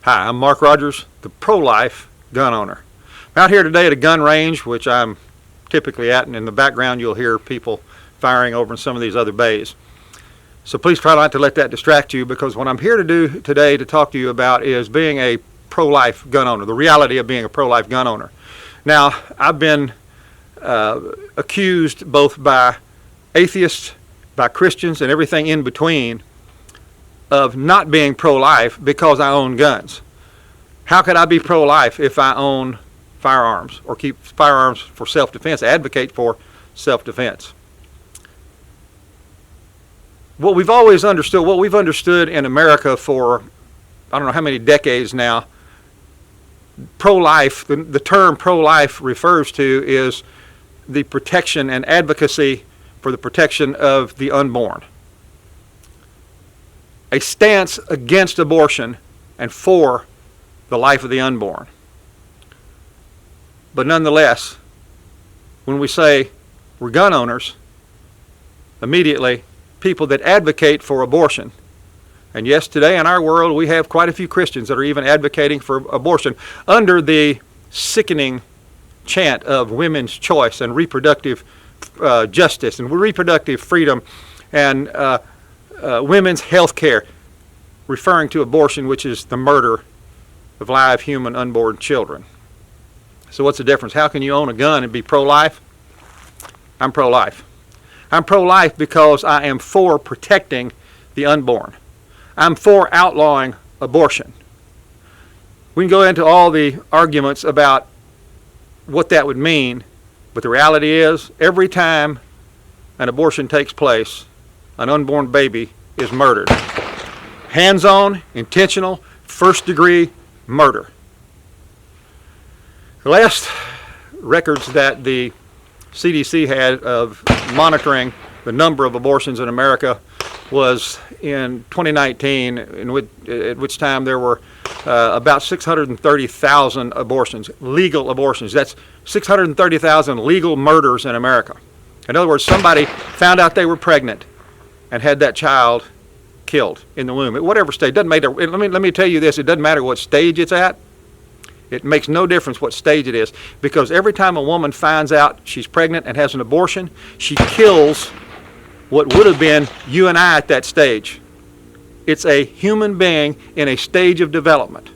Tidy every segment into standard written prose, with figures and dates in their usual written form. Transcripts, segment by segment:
Hi, I'm Mark Rogers, the pro-life gun owner. I'm out here today at a gun range, which I'm typically at, and in the background you'll hear people firing over in some of these other bays. So please try not to let that distract you, because what I'm here to do today to talk to you about is being a pro-life gun owner, the reality of being a pro-life gun owner. Now, I've been accused both by atheists, by Christians, and everything in between of not being pro-life because I own guns. How could I be pro-life if I own firearms or keep firearms for self-defense, advocate for self-defense? What we've always understood, what we've understood in America for I don't know how many decades now, pro-life, the term pro-life refers to is the protection and advocacy for the protection of the unborn. A stance against abortion and for the life of the unborn. But nonetheless, when we say we're gun owners, immediately people that advocate for abortion, and yes, today in our world we have quite a few Christians that are even advocating for abortion under the sickening chant of women's choice and reproductive justice and reproductive freedom and women's health care, referring to abortion, which is the murder of live human unborn children. So what's the difference? How can you own a gun and be pro-life? I'm pro-life. I'm pro-life because I am for protecting the unborn. I'm for outlawing abortion. We can go into all the arguments about what that would mean, but the reality is every time an abortion takes place, an unborn baby is murdered. Hands-on, intentional, first-degree murder. The last records that the CDC had of monitoring the number of abortions in America was in 2019, at which time there were about 630,000 abortions, legal abortions. That's 630,000 legal murders in America. In other words, somebody found out they were pregnant and had that child killed in the womb at whatever stage. Doesn't matter. Let me tell you this: it doesn't matter what stage it's at. It makes no difference what stage it is, because every time a woman finds out she's pregnant and has an abortion, she kills what would have been you and I at that stage. It's a human being in a stage of development,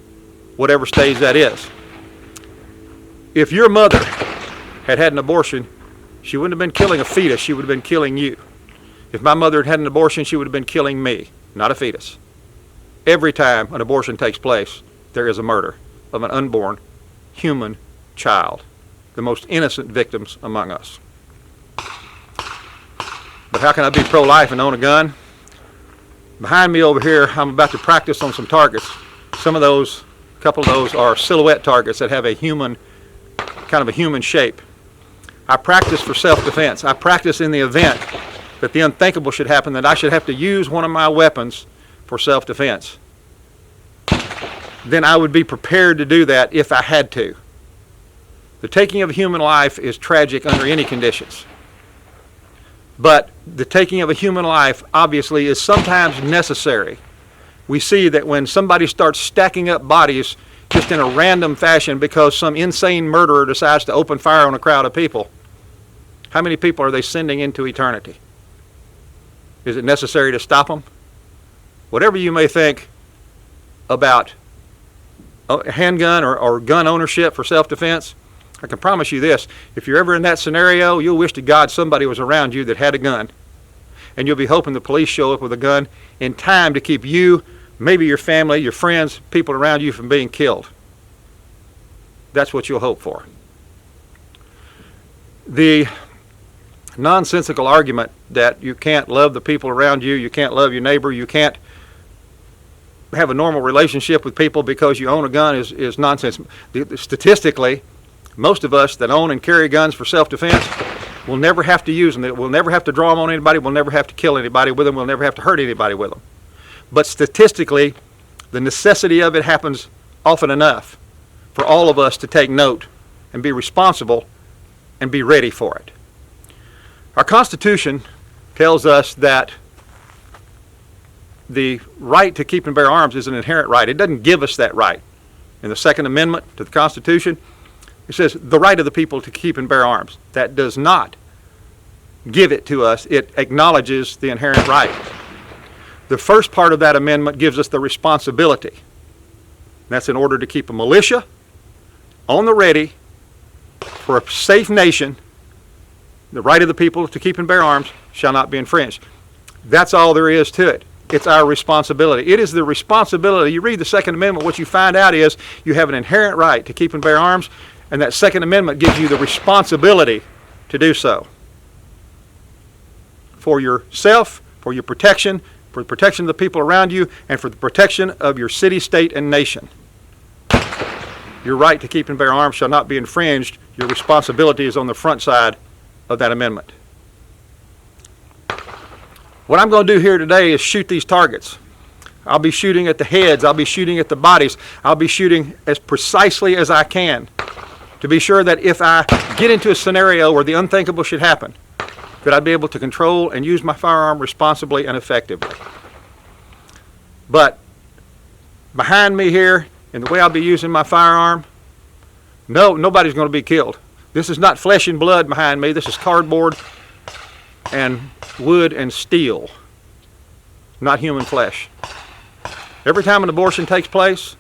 whatever stage that is. If your mother had had an abortion, she wouldn't have been killing a fetus, she would have been killing you. If my mother had had an abortion, she would have been killing me, not a fetus. Every time an abortion takes place, there is a murder of an unborn human child, the most innocent victims among us. But how can I be pro-life and own a gun? Behind me over here, I'm about to practice on some targets. Some of those, a couple of those are silhouette targets that have a human, kind of a human shape. I practice for self-defense. I practice in the event that the unthinkable should happen, that I should have to use one of my weapons for self-defense. Then I would be prepared to do that if I had to. The taking of a human life is tragic under any conditions. But the taking of a human life obviously is sometimes necessary. We see that when somebody starts stacking up bodies just in a random fashion because some insane murderer decides to open fire on a crowd of people, how many people are they sending into eternity? Is it necessary to stop them? Whatever you may think about a handgun or gun ownership for self-defense, I can promise you this: if you're ever in that scenario, you'll wish to God somebody was around you that had a gun. And you'll be hoping the police show up with a gun in time to keep you, maybe your family, your friends, people around you from being killed. That's what you'll hope for. The nonsensical argument that you can't love the people around you, you can't love your neighbor, you can't have a normal relationship with people because you own a gun is nonsense. Statistically, most of us that own and carry guns for self-defense will never have to use them. We'll never have to draw them on anybody. We'll never have to kill anybody with them. We'll never have to hurt anybody with them. But statistically, the necessity of it happens often enough for all of us to take note and be responsible and be ready for it. Our Constitution tells us that the right to keep and bear arms is an inherent right. It doesn't give us that right. In the Second Amendment to the Constitution, it says the right of the people to keep and bear arms. That does not give it to us. It acknowledges the inherent right. The first part of that amendment gives us the responsibility. That's in order to keep a militia on the ready for a safe nation. The right of the people to keep and bear arms shall not be infringed. That's all there is to it. It's our responsibility. It is the responsibility. You read the Second Amendment, what you find out is you have an inherent right to keep and bear arms, and that Second Amendment gives you the responsibility to do so. For yourself, for your protection, for the protection of the people around you, and for the protection of your city, state, and nation. Your right to keep and bear arms shall not be infringed. Your responsibility is on the front side of that amendment. What I'm going to do here today is shoot these targets. I'll be shooting at the heads. I'll be shooting at the bodies. I'll be shooting as precisely as I can to be sure that if I get into a scenario where the unthinkable should happen, that I'd be able to control and use my firearm responsibly and effectively. But behind me here, in the way I'll be using my firearm, nobody's going to be killed. This is not flesh and blood behind me. This is cardboard and wood and steel, not human flesh. Every time an abortion takes place,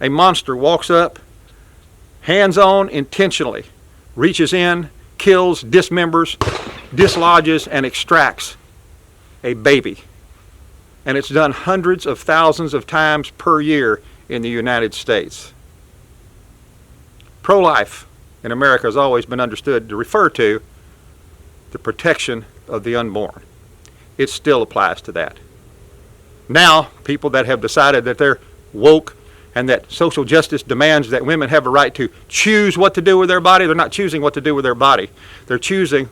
a monster walks up, hands on, intentionally, reaches in, kills, dismembers, dislodges, and extracts a baby. And it's done hundreds of thousands of times per year in the United States. Pro-life in America has always been understood to refer to the protection of the unborn. It still applies to that. Now, people that have decided that they're woke and that social justice demands that women have a right to choose what to do with their body, they're not choosing what to do with their body. They're choosing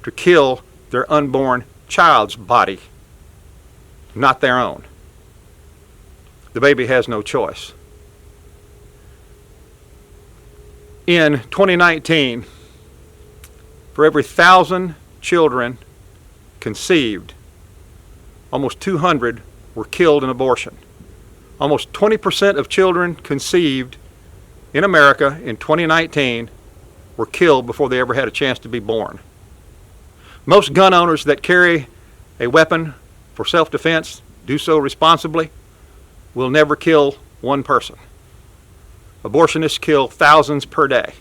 to kill their unborn child's body, not their own. The baby has no choice. In 2019, for every 1,000 children conceived, almost 200 were killed in abortion. Almost 20% of children conceived in America in 2019 were killed before they ever had a chance to be born. Most gun owners that carry a weapon for self-defense, do so responsibly, will never kill one person. Abortionists kill thousands per day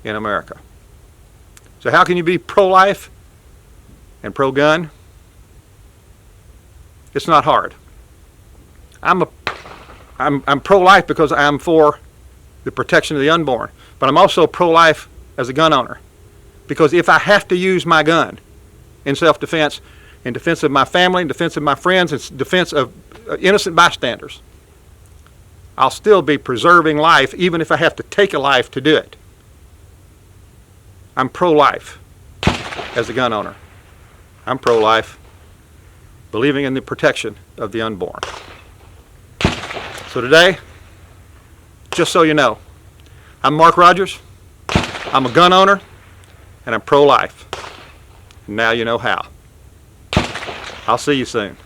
in America. So how can you be pro-life and pro-gun? It's not hard. I'm pro-life because I'm for the protection of the unborn, but I'm also pro-life as a gun owner, because if I have to use my gun in self-defense, in defense of my family, in defense of my friends, in defense of innocent bystanders, I'll still be preserving life even if I have to take a life to do it. I'm pro-life as a gun owner. I'm pro-life, believing in the protection of the unborn. So today, just so you know, I'm Mark Rogers, I'm a gun owner, and I'm pro-life. Now you know how. I'll see you soon.